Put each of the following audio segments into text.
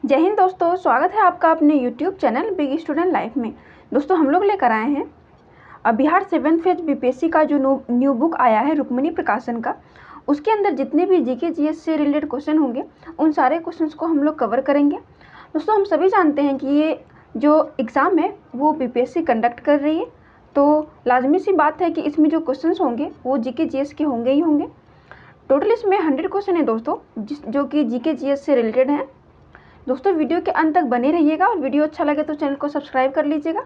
जय हिंद दोस्तों, स्वागत है आपका अपने YouTube channel big student life में। दोस्तों हम लोग लेकर आए हैं बिहार 7th फेज बीपीएससी का जो न्यू बुक आया है रुक्मिणी प्रकाशन का। उसके अंदर जितने भी जीके जीएस से रिलेटेड क्वेश्चन होंगे उन सारे क्वेश्चंस को हम लोग कवर करेंगे। दोस्तों हम सभी जानते हैं कि ये जो एग्ज़ाम है वो बीपीएससी कंडक्ट कर रही है, तो लाजमी सी बात है कि इसमें जो क्वेश्चन होंगे वो जीके जीएस के होंगे ही होंगे। टोटल इसमें 100 क्वेश्चन है दोस्तों, जो कि जीके जीएस से रिलेटेड हैं। दोस्तों वीडियो के अंत तक बने रहिएगा और वीडियो अच्छा लगे तो चैनल को सब्सक्राइब कर लीजिएगा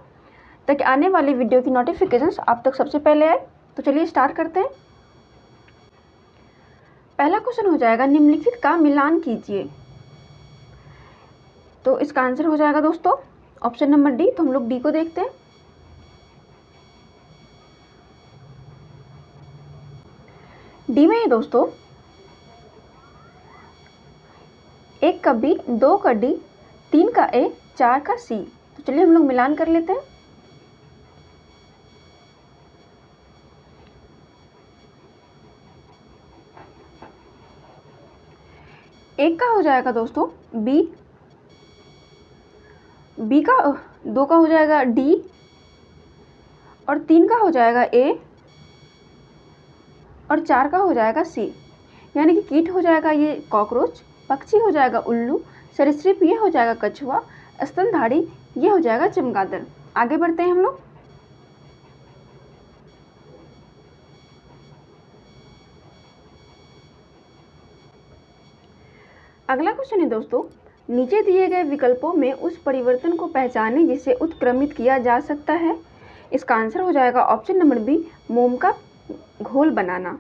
ताकि आने वाली वीडियो की नोटिफिकेशंस आप तक सबसे पहले आए। तो चलिए स्टार्ट करते हैं। पहला क्वेश्चन हो जाएगा, निम्नलिखित का मिलान कीजिए। तो इसका आंसर हो जाएगा दोस्तों ऑप्शन नंबर डी। तो हम लोग डी को देखते हैं। डी में है दोस्तों 1 का बी, 2 का डी, 3 का ए, 4 का सी। तो चलिए हम लोग मिलान कर लेते हैं। एक का हो जाएगा दोस्तों बी, बी का 2 का हो जाएगा डी और 3 का हो जाएगा ए और 4 का हो जाएगा सी। यानी कि कीट हो जाएगा ये कॉकरोच, पक्षी हो जाएगा उल्लू, सरीसृप ये हो जाएगा कछुआ, स्तनधारी ये हो जाएगा चमगादड़। आगे बढ़ते हैं हम लोग। अगला क्वेश्चन है दोस्तों, नीचे दिए गए विकल्पों में उस परिवर्तन को पहचानें जिसे उत्क्रमित किया जा सकता है। इसका आंसर हो जाएगा ऑप्शन नंबर बी, मोम का घोल बनाना।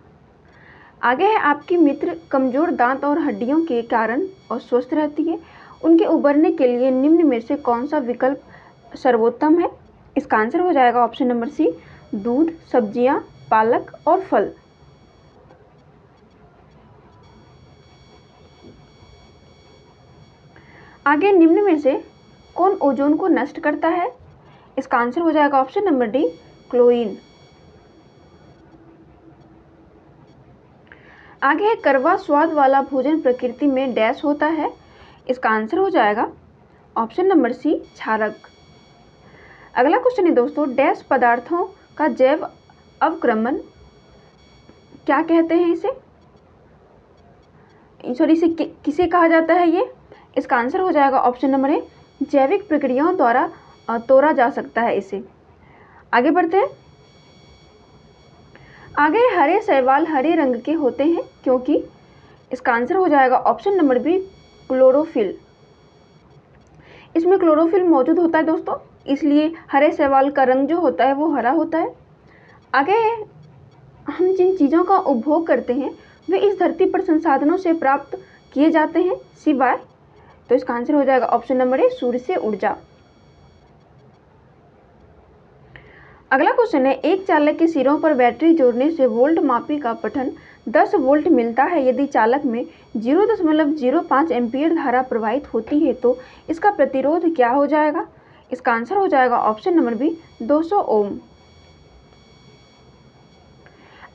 आगे है, आपकी मित्र कमजोर दांत और हड्डियों के कारण अस्वस्थ रहती है, उनके उबरने के लिए निम्न में से कौन सा विकल्प सर्वोत्तम है। इसका आंसर हो जाएगा ऑप्शन नंबर सी, दूध, सब्जियां, पालक और फल। आगे निम्न में से कौन ओजोन को नष्ट करता है। इसका आंसर हो जाएगा ऑप्शन नंबर डी, क्लोरीन। आगे है, कड़वा स्वाद वाला भोजन प्रकृति में डैश होता है। इसका आंसर हो जाएगा ऑप्शन नंबर सी, क्षारक। अगला क्वेश्चन है दोस्तों, डैश पदार्थों का जैव अवक्रमण क्या कहते हैं इसे, सॉरी इसे किसे कहा जाता है ये। इसका आंसर हो जाएगा ऑप्शन नंबर ए, जैविक प्रक्रियाओं द्वारा तोड़ा जा सकता है इसे। आगे बढ़ते हैं। आगे हरे शैवाल हरे रंग के होते हैं क्योंकि। इसका आंसर हो जाएगा ऑप्शन नंबर बी, क्लोरोफिल। इसमें क्लोरोफिल मौजूद होता है दोस्तों, इसलिए हरे शैवाल का रंग जो होता है वो हरा होता है। आगे हम जिन चीज़ों का उपभोग करते हैं वे इस धरती पर संसाधनों से प्राप्त किए जाते हैं सिवाय। तो इसका आंसर हो जाएगा ऑप्शन नंबर ए, सूर्य से ऊर्जा। अगला क्वेश्चन है, एक चालक के सिरों पर बैटरी जोड़ने से वोल्ट मापी का पठन 10 वोल्ट मिलता है। यदि चालक में 0.05 एम्पीयर धारा प्रवाहित होती है तो इसका प्रतिरोध क्या हो जाएगा। इसका आंसर हो जाएगा ऑप्शन नंबर बी, 200 ओम।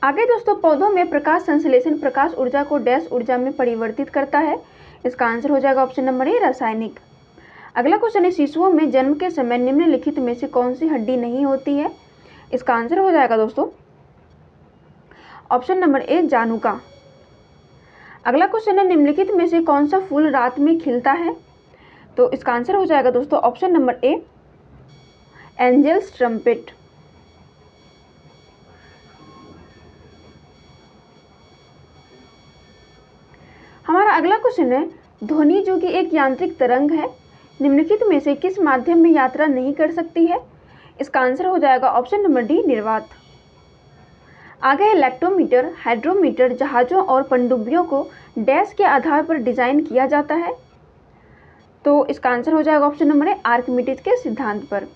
आगे दोस्तों, पौधों में प्रकाश संश्लेषण प्रकाश ऊर्जा को डैश ऊर्जा में परिवर्तित करता है। इसका आंसर हो जाएगा ऑप्शन नंबर ए, रासायनिक। अगला क्वेश्चन है, शिशुओं में जन्म के समय निम्नलिखित में से कौन सी हड्डी नहीं होती है। इसका आंसर हो जाएगा दोस्तों ऑप्शन नंबर ए, जानुका। अगला क्वेश्चन है, निम्नलिखित में से कौन सा फूल रात में खिलता है। तो इसका आंसर हो जाएगा दोस्तों option number A, angel's trumpet. हमारा अगला क्वेश्चन है, ध्वनि जो कि एक यांत्रिक तरंग है निम्नलिखित में से किस माध्यम में यात्रा नहीं कर सकती है। इसका आंसर हो जाएगा ऑप्शन नंबर डी, निर्वात। आगे है, लैक्टोमीटर हाइड्रोमीटर जहाज़ों और पनडुब्बियों को डैश के आधार पर डिजाइन किया जाता है। तो इसका आंसर हो जाएगा ऑप्शन नंबर ए, आर्किमिडीज के सिद्धांत पर।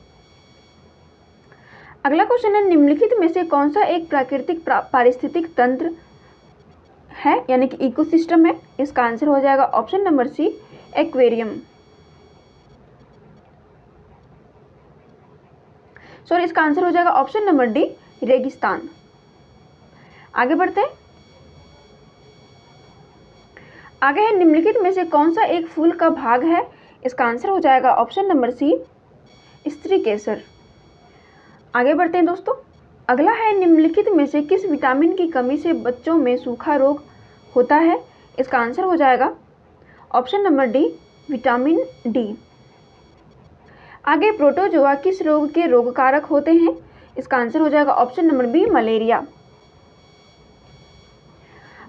अगला क्वेश्चन है, निम्नलिखित में से कौन सा एक प्राकृतिक पारिस्थितिक तंत्र है यानी कि इकोसिस्टम है। इसका आंसर हो जाएगा option number C, aquarium. Sorry इसका आंसर हो जाएगा ऑप्शन नंबर डी, रेगिस्तान। आगे बढ़ते हैं। आगे है, निम्नलिखित में से कौन सा एक फूल का भाग है इसका आंसर हो जाएगा ऑप्शन नंबर सी, स्त्री केसर। आगे बढ़ते हैं दोस्तों। अगला है, निम्नलिखित में से किस विटामिन की कमी से बच्चों में सूखा रोग होता है? इसका आंसर हो जाएगा option number D, vitamin D. आगे, प्रोटोजोआ किस रोग के रोगकारक होते हैं? इसका आंसर हो जाएगा ऑप्शन नंबर बी, मलेरिया।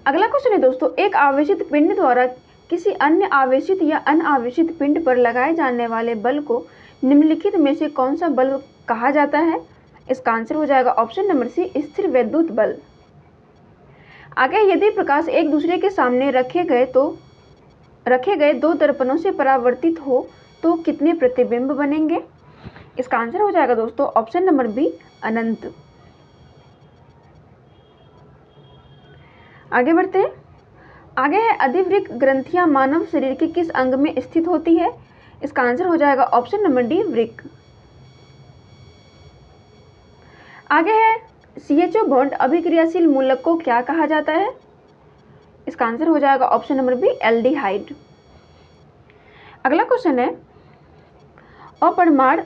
अगला क्वेश्चन है दोस्तों, एक आवेशित पिंड द्वारा किसी अन्य आवेशित या अनावेशित पिंड पर लगाए जाने वाले बल को निम्नलिखित में से कौन सा बल कहा जाता है? इसका आंसर हो जाएगा ऑप्शन नंबर सी, स्थिर वैद्युत बल। आगे, यदि प्रकाश एक दूसरे के सामने रखे गए दो दर्पणों से परावर्तित हो तो कितने प्रतिबिंब बनेंगे? इसका आंसर हो जाएगा दोस्तों ऑप्शन नंबर बी, अनंत। आगे बढ़ते हैं। आगे है, अधिवृक्क ग्रंथियां मानव शरीर के किस अंग में स्थित होती है? इसका आंसर हो जाएगा ऑप्शन नंबर डी, वृक्क। आगे है, CHO बॉन्ड अभिक्रियाशील मूलक को क्या कहा जाता है? इसका आंसर हो जाएगा ऑप्शन नंबर बी, एल्डिहाइड। अगला क्वेश्चन है, अपरमाण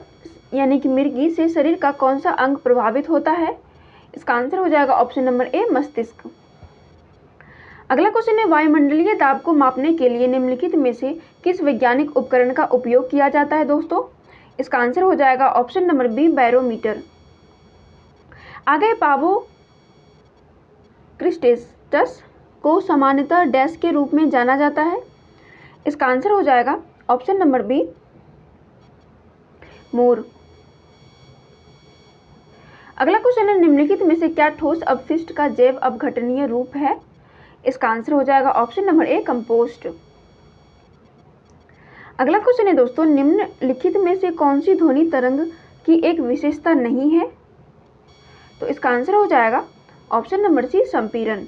यानी कि मिर्गी से शरीर का कौन सा अंग प्रभावित होता है? इसका आंसर हो जाएगा ऑप्शन नंबर ए, मस्तिष्क। अगला क्वेश्चन है, वायुमंडलीय दाब को मापने के लिए निम्नलिखित में से किस वैज्ञानिक उपकरण का उपयोग किया जाता है दोस्तों? इसका आंसर हो जाएगा ऑप्शन नंबर बी, बैरोमीटर। आगे, पावो क्रिस्टेस्टस को सामान्यतः डैश के रूप में जाना जाता है? इसका आंसर हो जाएगा ऑप्शन नंबर बी, मोर। अगला क्वेश्चन है, निम्नलिखित में से क्या ठोस अपशिष्ट का जैव अपघटनीय रूप है? इसका आंसर हो जाएगा ऑप्शन नंबर ए, कंपोस्ट। अगला क्वेश्चन है दोस्तों, निम्नलिखित में से कौन सी ध्वनि तरंग की एक विशेषता नहीं है? तो इसका आंसर हो जाएगा ऑप्शन नंबर सी, संपीड़न।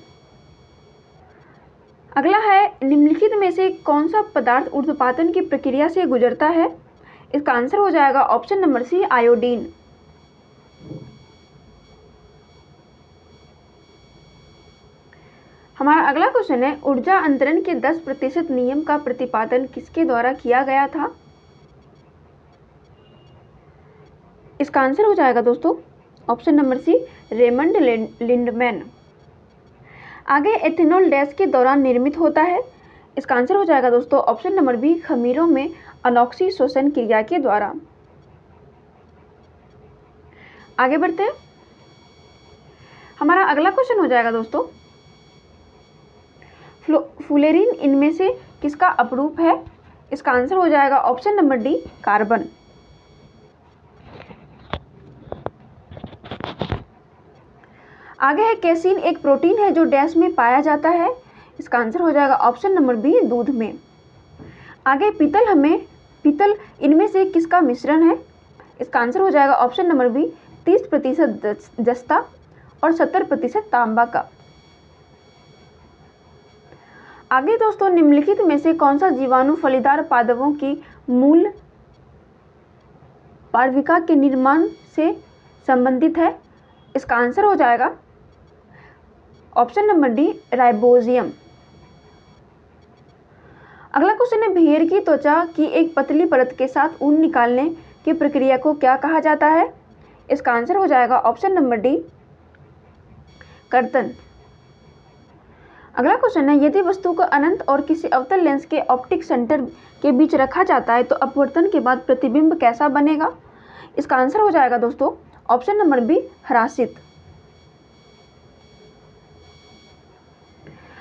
अगला है, निम्नलिखित में से कौन सा पदार्थ ऊर्ध्वपातन की प्रक्रिया से गुजरता है? इसका आंसर हो जाएगा ऑप्शन नंबर सी, आयोडीन। हमारा अगला क्वेश्चन है, ऊर्जा अंतरण के 10% नियम का प्रतिपादन किसके द्वारा किया गया था? इसका आंसर हो जाएगा दोस्तों option number C, Raymond Lindeman. आगे, एथेनॉल डैश के दौरान निर्मित होता है? इसका आंसर हो जाएगा दोस्तों ऑप्शन नंबर बी, खमीरों में अनॉक्सीशोषण क्रिया के द्वारा। आगे बढ़ते हैं। हमारा अगला क्वेश्चन हो जाएगा दोस्तों, फुलेरिन इनमें से किसका अपरूप है? इसका आंसर हो जाएगा ऑप्शन नंबर डी, कार्बन। आगे है, कैसीन एक प्रोटीन है जो डैश में पाया जाता है? इसका आंसर हो जाएगा ऑप्शन नंबर बी, दूध में। आगे, पीतल इनमें से किसका मिश्रण है? इसका आंसर हो जाएगा ऑप्शन नंबर बी, 30% जस्ता और 70% तांबा का। आगे दोस्तों, निम्नलिखित में से कौन सा जीवाणु फलीदार पादपों की मूल पार्विका के निर्माण से संबंधित है? इसका आंसर हो जाएगा ऑप्शन नंबर डी, राइबोजियम। अगला क्वेश्चन है, भेड़ की त्वचा की एक पतली परत के साथ ऊन निकालने की प्रक्रिया को क्या कहा जाता है? इसका आंसर हो जाएगा ऑप्शन नंबर डी, कर्तन। अगला क्वेश्चन है, यदि वस्तु को अनंत और किसी अवतल लेंस के ऑप्टिक सेंटर के बीच रखा जाता है तो अपवर्तन के बाद प्रतिबिंब कैसा बनेगा? इसका आंसर हो जाएगा दोस्तों ऑप्शन नंबर बी, ह्रासित।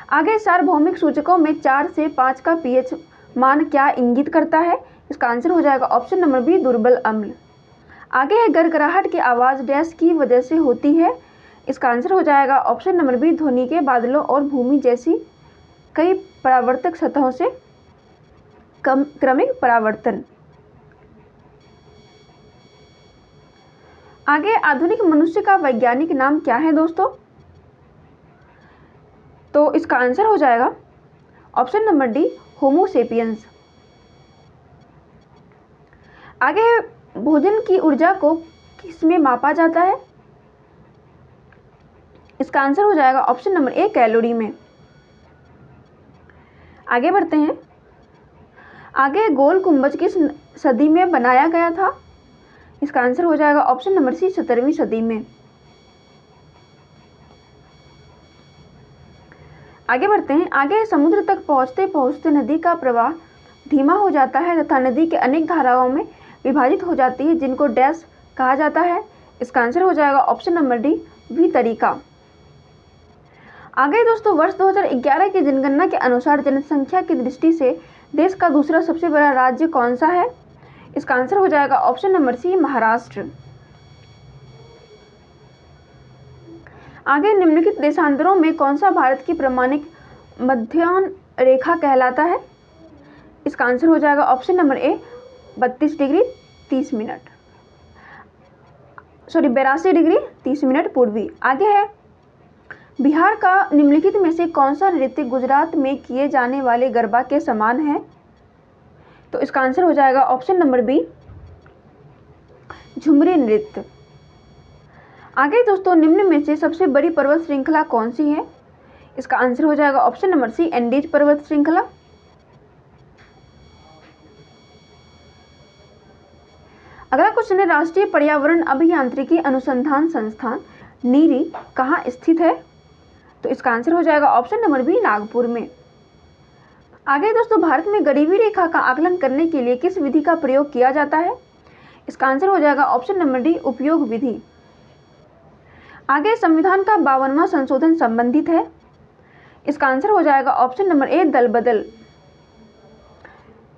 आगे, सार्वभौमिक सूचकों में 4 से 5 का pH मान क्या इंगित करता है? इसका आंसर हो जाएगा ऑप्शन नंबर बी, दुर्बल अम्ल। आगे है, गड़गड़ाहट की आवाज़ डैश की वजह से होती है? इसका आंसर हो जाएगा ऑप्शन नंबर बी, ध्वनि के बादलों और भूमि जैसी कई परावर्तक सतहों से क्रमिक परावर्तन। आगे, आधुनिक मनुष्य का वैज्ञानिक नाम क्या है दोस्तों? तो इसका आंसर हो जाएगा ऑप्शन नंबर डी, होमो सेपियंस। आगे, भोजन की ऊर्जा को किसमें मापा जाता है? इसका आंसर हो जाएगा ऑप्शन नंबर ए, कैलोरी में। आगे बढ़ते हैं। आगे गोल गुंबज किस सदी में बनाया गया था? इसका आंसर हो जाएगा ऑप्शन नंबर सी 17वीं सदी में। आगे बढ़ते हैं। आगे समुद्र तक पहुंचते पहुंचते नदी का प्रवाह धीमा हो जाता है तथा नदी के अनेक धाराओं में विभाजित हो जाती है, जिनको डैश कहा जाता है। इसका आंसर हो जाएगा ऑप्शन नंबर डी वितरिका। आगे दोस्तों, वर्ष 2011 की जनगणना के अनुसार जनसंख्या की दृष्टि से देश का दूसरा सबसे बड़ा राज्य कौन सा है? इसका आंसर हो जाएगा ऑप्शन नंबर सी महाराष्ट्र। आगे निम्नलिखित देशांतरों में कौन सा भारत की प्रमाणिक मध्याह्न रेखा कहलाता है? इसका आंसर हो जाएगा ऑप्शन नंबर ए 32 डिग्री 30 मिनट, 82 डिग्री 30 मिनट पूर्वी। आगे है, बिहार का निम्नलिखित में से कौन सा नृत्य गुजरात में किए जाने वाले गरबा के समान है? तो इसका आंसर हो जाएगा ऑप्शन नंबर बी झुमरी नृत्य। आगे दोस्तों, निम्न में से सबसे बड़ी पर्वत श्रृंखला कौन सी है? इसका आंसर हो जाएगा ऑप्शन नंबर सी एंडीज पर्वत श्रृंखला। अगला क्वेश्चन है, राष्ट्रीय पर्यावरण अभियांत्रिकी अनुसंधान संस्थान नीरी कहाँ स्थित है? तो इसका आंसर हो जाएगा ऑप्शन नंबर बी नागपुर में। आगे दोस्तों, भारत में गरीबी रेखा का आकलन करने के लिए किस विधि का प्रयोग किया जाता है? इसका आंसर हो जाएगा ऑप्शन नंबर डी उपयोग विधि। आगे, संविधान का 52वां संशोधन संबंधित है। इसका आंसर हो जाएगा ऑप्शन नंबर ए दल बदल।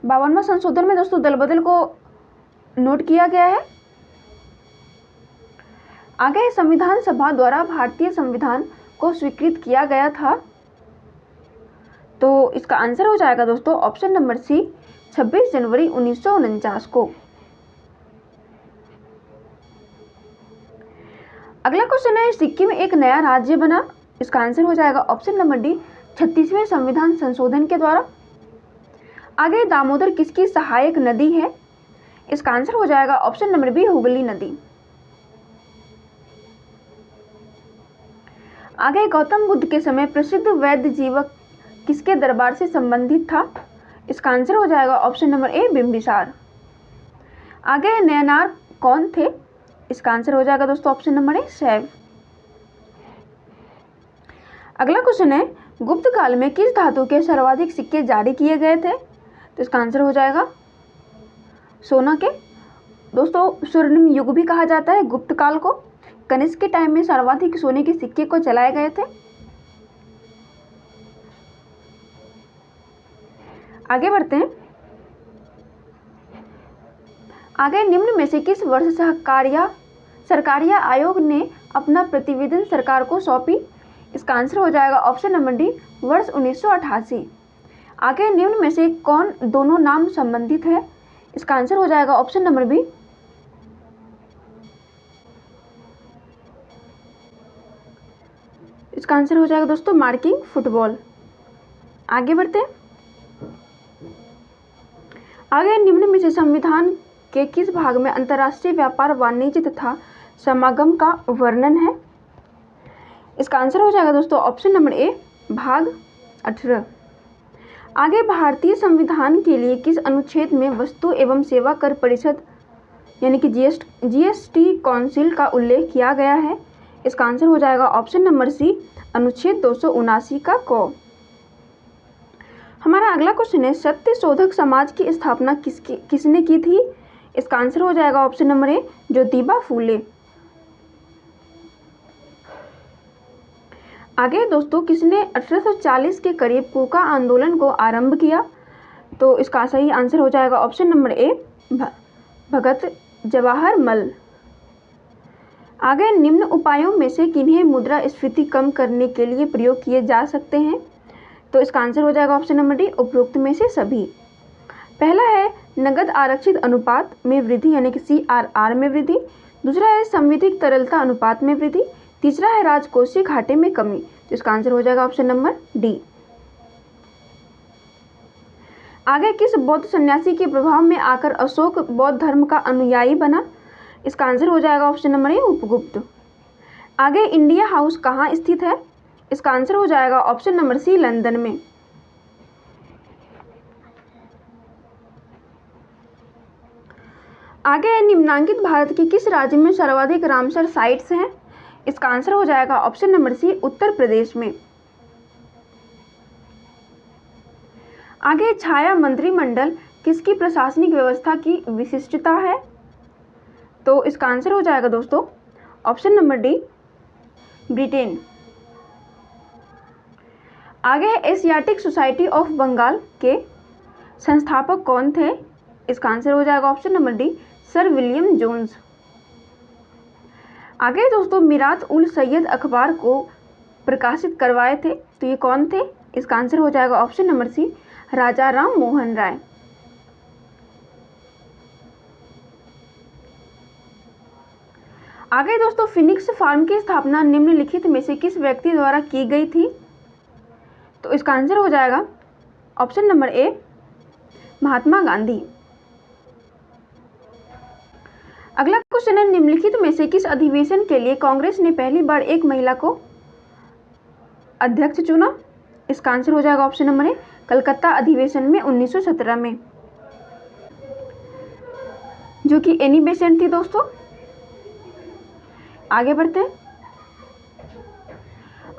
52वां संशोधन में दोस्तों दल बदल को नोट किया गया है। आगे, संविधान सभा द्वारा भारतीय संविधान को स्वीकृत किया गया था। तो इसका आंसर हो जाएगा दोस्तों ऑप्शन नंबर सी 26 जनवरी 1949 को। अगला क्वेश्चन है, सिक्किम एक नया राज्य बना। इसका आंसर हो जाएगा ऑप्शन नंबर डी 36वें संविधान संशोधन के द्वारा। आगे, दामोदर किसकी सहायक नदी है? इसका आंसर हो जाएगा ऑप्शन नंबर बी हुगली नदी। आगे, गौतम बुद्ध के समय प्रसिद्ध वैद्य जीवक किसके दरबार से संबंधित था? इसका आंसर हो जाएगा ऑप्शन नंबर ए बिंबिसार। आगे, नयनार कौन थे? इसका आंसर हो जाएगा दोस्तों ऑप्शन नंबर ए शैव। अगला क्वेश्चन है, गुप्त काल में किस धातु के सर्वाधिक सिक्के जारी किए गए थे? तो इसका आंसर हो जाएगा सोना के। दोस्तों, स्वर्णिम युग भी कहा जाता है गुप्त काल को। कनिष्क के टाइम में सर्वाधिक सोने के सिक्के को चलाए गए थे। आगे बढ़ते हैं। आगे, निम्न में से किस वर्ष सरकारिया आयोग ने अपना प्रतिवेदन सरकार को सौंपी? इसका आंसर हो जाएगा ऑप्शन नंबर डी वर्ष 1988। आगे, निम्न में से कौन दोनों नाम संबंधित है? इसका आंसर हो जाएगा ऑप्शन नंबर बी इसका आंसर हो जाएगा दोस्तों मार्किंग फुटबॉल। आगे बढ़ते हैं। आगे, निम्न में से संविधान के किस भाग में अंतर्राष्ट्रीय व्यापार वाणिज्य तथा समागम का वर्णन है? इसका आंसर हो जाएगा दोस्तों ऑप्शन नंबर ए भाग 18। आगे, भारतीय संविधान के लिए किस अनुच्छेद में वस्तु एवं सेवा कर परिषद यानी कि जीएसटी काउंसिल का उल्लेख किया गया है? इसका आंसर हो जाएगा ऑप्शन नंबर सी अनुच्छेद 279 का क। हमारा अगला क्वेश्चन है, सत्य शोधक समाज की स्थापना किसने की थी? इसका आंसर हो जाएगा ऑप्शन नंबर ए ज्योतिबा फूले। आगे दोस्तों, किसने 1840 के करीब कोका आंदोलन को आरंभ किया? तो इसका सही आंसर हो जाएगा ऑप्शन नंबर ए भगत जवाहर मल। आगे, निम्न उपायों में से किन्हें मुद्रास्फीति कम करने के लिए प्रयोग किए जा सकते हैं? तो इसका आंसर हो जाएगा ऑप्शन नंबर डी उपरोक्त में से सभी। पहला है नगद आरक्षित अनुपात में वृद्धि यानी कि CRR में वृद्धि। दूसरा है संविधिक तरलता अनुपात में वृद्धि। तीसरा है राजकोषीय घाटे में कमी। तो इसका आंसर हो जाएगा ऑप्शन नंबर डी। आगे, किस बौद्ध सन्यासी के प्रभाव में आकर अशोक बौद्ध धर्म का अनुयायी बना? इसका आंसर हो जाएगा ऑप्शन नंबर ए उपगुप्त। आगे, इंडिया हाउस कहाँ स्थित है? इसका आंसर हो जाएगा ऑप्शन नंबर सी लंदन में। आगे है, निम्नांकित भारत के किस राज्य में सर्वाधिक रामसर साइट्स हैं? इसका आंसर हो जाएगा ऑप्शन नंबर सी, उत्तर प्रदेश में। आगे, छाया मंत्रिमंडल किसकी प्रशासनिक व्यवस्था की विशिष्टता है? तो इसका आंसर हो जाएगा दोस्तों ऑप्शन नंबर डी, ब्रिटेन। आगे है, एशियाटिक सोसाइटी ऑफ बंगाल के संस्थापक कौन थे? इसका आंसर हो जाएगा option number D, sir William Jones. आगे दोस्तों, मिरात उल सैयद अखबार को प्रकाशित करवाए थे, तो ये कौन थे? इसका आंसर हो जाएगा ऑप्शन नंबर सी, राजा राम मोहन राय। आगे दोस्तों, फिनिक्स फार्म की स्थापना निम्नलिखित में से किस व्यक्ति द्वारा की गई थी? तो इसका आंसर हो जाएगा ऑप्शन नंबर ए, महात्मा गांधी। अगला क्वेश्चन है, निम्नलिखित में से किस अधिवेशन के लिए कांग्रेस ने पहली बार एक महिला को अध्यक्ष चुना? इसका आंसर हो जाएगा ऑप्शन नंबर ए, कलकत्ता अधिवेशन में 1917 में, जो कि एनी बेसेंट थी दोस्तों। आगे बढ़ते हैं।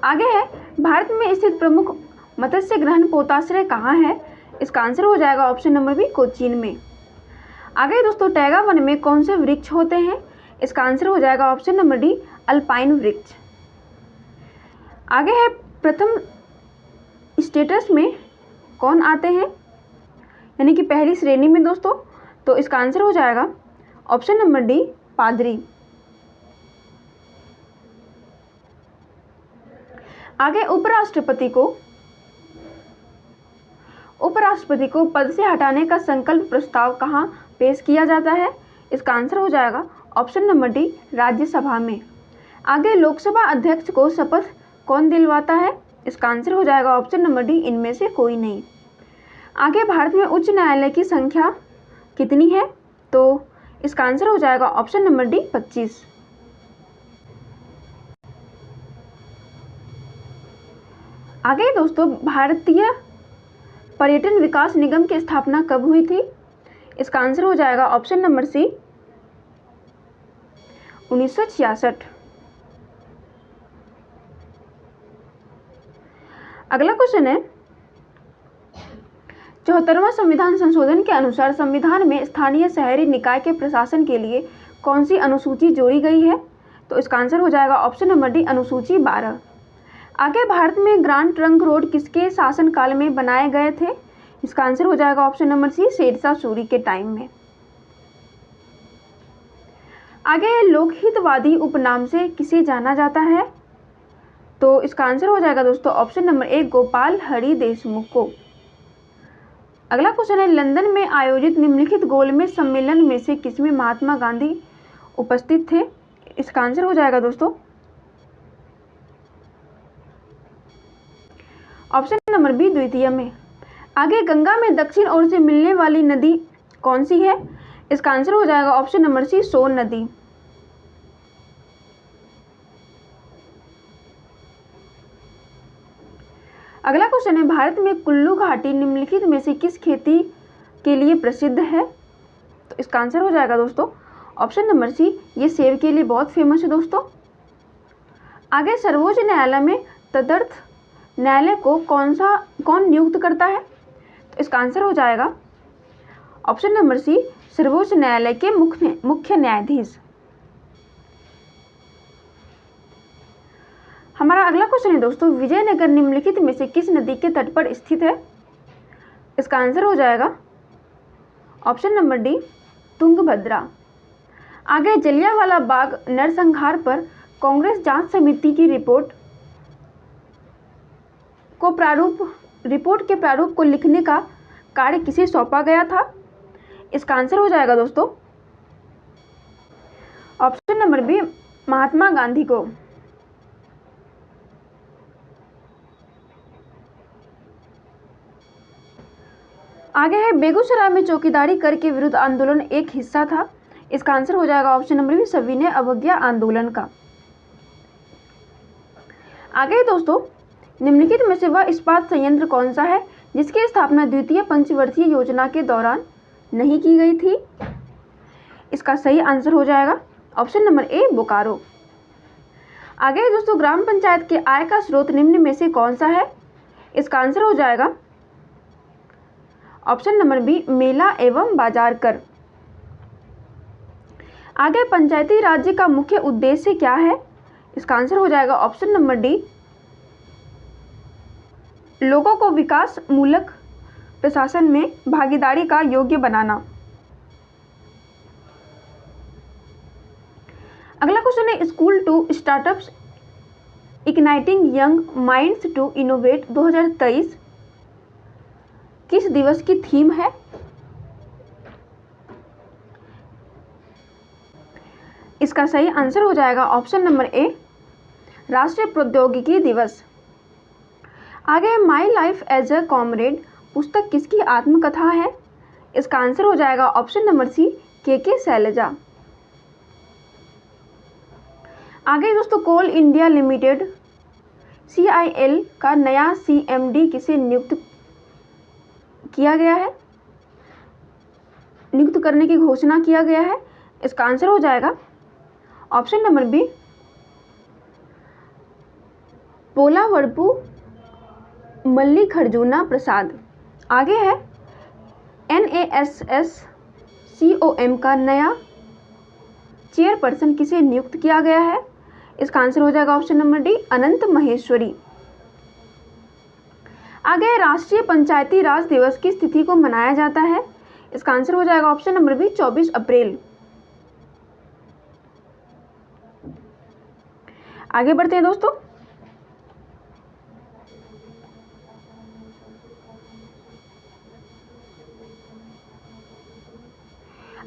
आगे है, भारत में स्थित प्रमुख मत्स्य ग्रहण पोताश्रय कहाँ है? इसका आंसर हो जाएगा ऑप्शन नंबर बी, कोचीन में। आगे दोस्तों, टैगा वन में कौन से वृक्ष होते हैं? इसका आंसर हो जाएगा ऑप्शन नंबर डी, अल्पाइन वृक्ष। आगे है, प्रथम स्टेटस में कौन आते हैं, यानी कि पहली श्रेणी में दोस्तों? तो इसका आंसर हो जाएगा ऑप्शन नंबर डी, पादरी। आगे, उपराष्ट्रपति को पद से हटाने का संकल्प प्रस्ताव कहाँ पेश किया जाता है? इसका आंसर हो जाएगा ऑप्शन नंबर डी, राज्यसभा में। आगे, लोकसभा अध्यक्ष को शपथ कौन दिलवाता है? इसका आंसर हो जाएगा ऑप्शन नंबर डी, इनमें से कोई नहीं। आगे, भारत में उच्च न्यायालय की संख्या कितनी है? तो इसका आंसर हो जाएगा ऑप्शन नंबर डी, 25। आगे दोस्तों, भारतीय पर्यटन विकास निगम की स्थापना कब हुई थी? इसका आंसर हो जाएगा ऑप्शन नंबर सी, 1966। अगला क्वेश्चन है, 74वां संविधान संशोधन के अनुसार संविधान में स्थानीय शहरी निकाय के प्रशासन के लिए कौन सी अनुसूची जोड़ी गई है? तो इसका आंसर हो जाएगा ऑप्शन नंबर डी, अनुसूची 12। आगे, भारत में ग्रांड ट्रंक रोड किसके शासनकाल में बनाए गए थे? इसका आंसर हो जाएगा option number C, Sher Shah Suri के टाइम में। आगे, लोकहितवादी उपनाम से किसे जाना जाता है? तो इसका आंसर हो जाएगा दोस्तों ऑप्शन नंबर ए, गोपाल हरि देशमुख को। अगला क्वेश्चन है, लंदन में आयोजित निम्नलिखित गोलमेज सम्मेलन में से किसमें महात्मा गांधी उपस्थित थे? इसका आंसर हो जाएगा दोस्तों ऑप्शन नंबर बी, द्वितीय में। आगे, गंगा में दक्षिण ओर से मिलने वाली नदी कौन सी है? इसका आंसर हो जाएगा ऑप्शन नंबर सी, सोन नदी। अगला क्वेश्चन है, भारत में कुल्लू घाटी निम्नलिखित में से किस खेती के लिए प्रसिद्ध है? तो इसका आंसर हो जाएगा दोस्तों ऑप्शन नंबर सी, ये सेब के लिए बहुत फेमस है दोस्तों। आगे, सर्वोच्च न्यायालय में तदर्थ न्यायालय को कौन नियुक्त करता है? तो इसका आंसर हो जाएगा ऑप्शन नंबर सी, सर्वोच्च न्यायालय के मुख्य न्यायाधीश। हमारा अगला क्वेश्चन है दोस्तों, विजयनगर निम्नलिखित में से किस नदी के तट पर स्थित है? इसका आंसर हो जाएगा ऑप्शन नंबर डी, तुंगभद्रा। आगे, जलियांवाला बाग नरसंहार पर कांग्रेस जांच समिति की रिपोर्ट के प्रारूप को लिखने का कार्य किसे सौंपा गया था? इसका आंसर हो जाएगा दोस्तों option number B, Mahatma Gandhi को। आगे है, बेगूसराय में चौकीदारी कर के विरुद्ध आंदोलन एक हिस्सा था। इसका आंसर हो जाएगा ऑप्शन नंबर बी, सविनय अवज्ञा आंदोलन का। आगे दोस्तों, निम्नलिखित में से वह इस्पात संयंत्र कौन सा है जिसकी स्थापना द्वितीय पंचवर्षीय योजना के दौरान नहीं की गई थी? इसका सही आंसर हो जाएगा ऑप्शन नंबर ए बोकारो। आगे दोस्तों, ग्राम पंचायत के आय का स्रोत निम्न में से कौन सा है? इसका आंसर हो जाएगा ऑप्शन नंबर बी मेला एवं बाजार कर। आगे, पंचायती राज्य का मुख्य उद्देश्य क्या है? इसका आंसर हो जाएगा ऑप्शन नंबर डी लोगों को विकास मूलक प्रशासन में भागीदारी का योग्य बनाना। अगला क्वेश्चन है, school to startups igniting young minds to innovate 2023 किस दिवस की थीम है? इसका सही आंसर हो जाएगा ऑप्शन नंबर ए राष्ट्रीय प्रौद्योगिकी दिवस। आगे, my life as a comrade पुस्तक किसकी आत्मकथा है? इसका आंसर हो जाएगा ऑप्शन नंबर सी के शैलजा। आगे दोस्तों, कोल इंडिया लिमिटेड CIL का नया CMD किसे नियुक्त किया गया है? नियुक्त करने की घोषणा किया गया है। इसका आंसर हो जाएगा ऑप्शन नंबर बी पोलावरपू मल्लिकार्जुना प्रसाद। आगे है, NASSCOM का नया चेयरपर्सन किसे नियुक्त किया गया है? इसका आंसर हो जाएगा ऑप्शन नंबर डी अनंत महेश्वरी। आगे, राष्ट्रीय पंचायती राज दिवस किस तिथि को मनाया जाता है? इसका आंसर हो जाएगा ऑप्शन नंबर बी 24 अप्रैल। आगे बढ़ते हैं दोस्तों।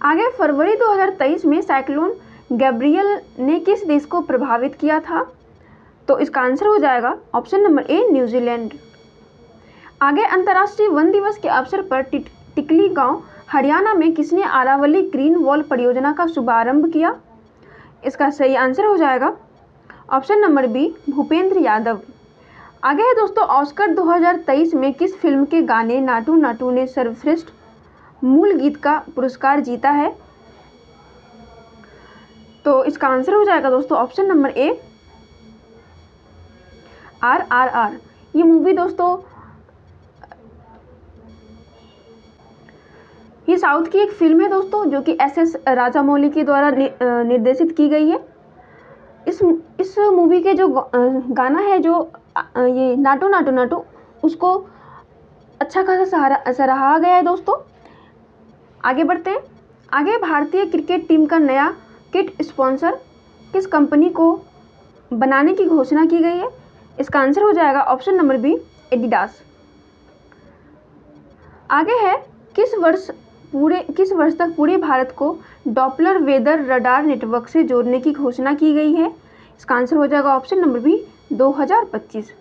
आगे, फरवरी 2023 में साइक्लोन गैब्रियल ने किस देश को प्रभावित किया था? तो इसका आंसर हो जाएगा ऑप्शन नंबर ए न्यूजीलैंड। आगे, अंतर्राष्ट्रीय वन दिवस के अवसर पर टिकली गांव हरियाणा में किसने आरावली ग्रीन वॉल परियोजना का शुभारंभ किया? इसका सही आंसर हो जाएगा option number B Bhupender Yadav. आगे है दोस्तों, ऑस्कर 2023 में किस फिल्म के गाने नाटू नाटू ने सर्वश्रेष्ठ मूल गीत का पुरस्कार जीता है? तो इसका आंसर हो जाएगा दोस्तों ऑप्शन नंबर ए RRR। ये मूवी दोस्तों, ये साउथ की एक फिल्म है दोस्तों, जो कि SS राजामौली के द्वारा निर्देशित की गई है। इस मूवी के जो गाना है, जो ये नाटू नाटू नाटू, उसको अच्छा खासा सराहा गया है दोस्तों। आगे बढ़ते हैं। आगे, भारतीय क्रिकेट टीम का नया किट स्पॉन्सर किस कंपनी को बनाने की घोषणा की गई है? इसका आंसर हो जाएगा ऑप्शन नंबर बी एडिडास। आगे है, किस वर्ष तक पूरे भारत को डॉपलर वेदर रडार नेटवर्क से जोड़ने की घोषणा की गई है? इसका आंसर हो जाएगा ऑप्शन नंबर बी 2025।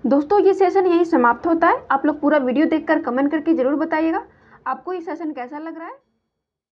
दोस्तों, ये सेशन यहीं समाप्त होता है। आप लोग पूरा वीडियो देखकर कमेंट करके ज़रूर बताइएगा आपको ये सेशन कैसा लग रहा है।